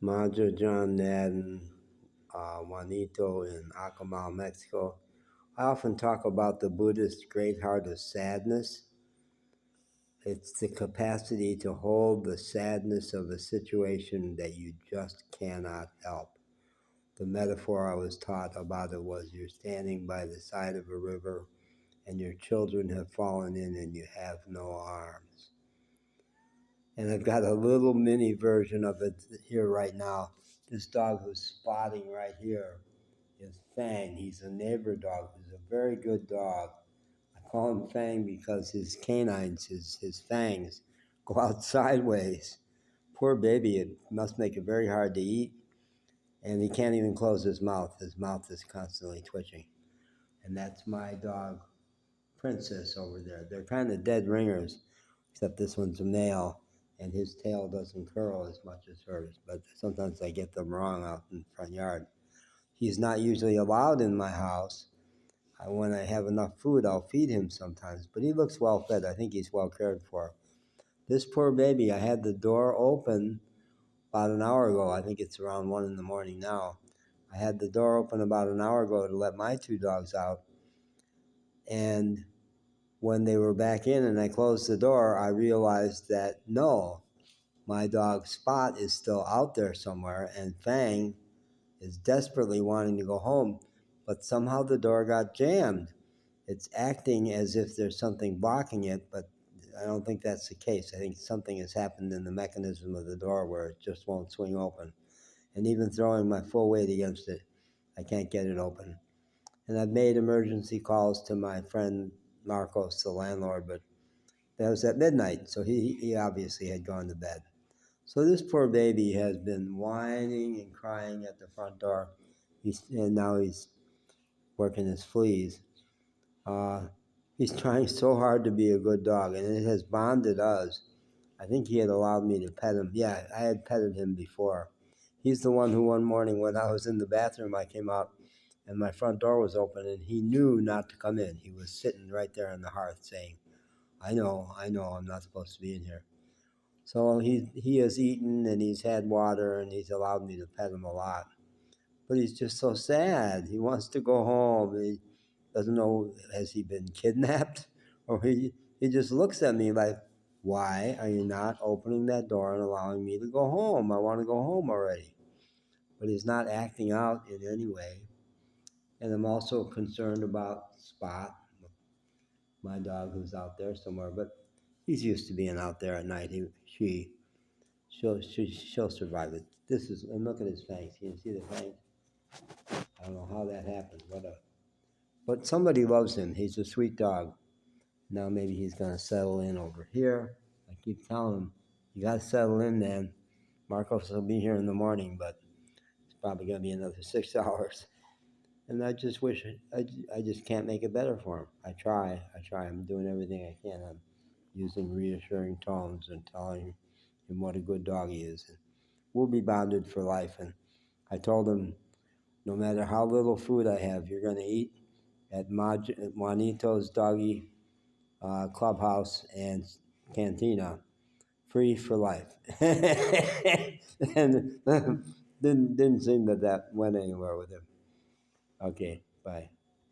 Madra John Madden, Juanito in Acamal, Mexico. I often talk about the Buddhist great heart of sadness. It's the capacity to hold the sadness of a situation that you just cannot help. The metaphor I was taught about it was you're standing by the side of a river and your children have fallen in and you have no arms. And I've got a little mini version of it here right now. This dog who's spotting right here is Fang. He's a neighbor dog. He's a very good dog. I call him Fang because his canines, his fangs, go out sideways. Poor baby, it must make it very hard to eat. And he can't even close his mouth. His mouth is constantly twitching. And that's my dog, Princess, over there. They're kind of dead ringers, except this one's a male, and his tail doesn't curl as much as hers. But sometimes I get them wrong out in the front yard. He's not usually allowed in my house. When I have enough food, I'll feed him sometimes, but he looks well fed. I think he's well cared for. This poor baby, I had the door open about an hour ago. I think it's around 1 in the morning now. I had the door open about an hour ago to let my two dogs out. And when they were back in and I closed the door, I realized that no, my dog Spot is still out there somewhere, and Fang is desperately wanting to go home, but somehow the door got jammed. It's acting as if there's something blocking it, but I don't think that's the case. I think something has happened in the mechanism of the door where it just won't swing open. And even throwing my full weight against it, I can't get it open. And I've made emergency calls to my friend Marcos, the landlord, but that was at midnight, so he obviously had gone to bed. So this poor baby has been whining and crying at the front door, and now he's working his fleas. He's trying so hard to be a good dog, and it has bonded us. I think he had allowed me to pet him. Yeah, I had petted him before. He's the one who one morning when I was in the bathroom, I came out and my front door was open and he knew not to come in. He was sitting right there on the hearth saying, I know, I'm not supposed to be in here. So he has eaten and he's had water and he's allowed me to pet him a lot. But he's just so sad. He wants to go home. He doesn't know, has he been kidnapped? Or he just looks at me like, why are you not opening that door and allowing me to go home? I want to go home already. But he's not acting out in any way. And I'm also concerned about Spot, my dog who's out there somewhere. But he's used to being out there at night. She'll survive it. And look at his fangs. Can you see the fangs? I don't know how that happened. But somebody loves him. He's a sweet dog. Now maybe he's going to settle in over here. I keep telling him, you got to settle in, man. Marcos will be here in the morning, but it's probably going to be another 6 hours. And I just wish, I just can't make it better for him. I try. I'm doing everything I can. I'm using reassuring tones and telling him what a good dog he is. And we'll be bonded for life. And I told him, no matter how little food I have, you're going to eat at Juanito's Doggy Clubhouse and Cantina, free for life. And didn't seem that went anywhere with him. Okay, bye.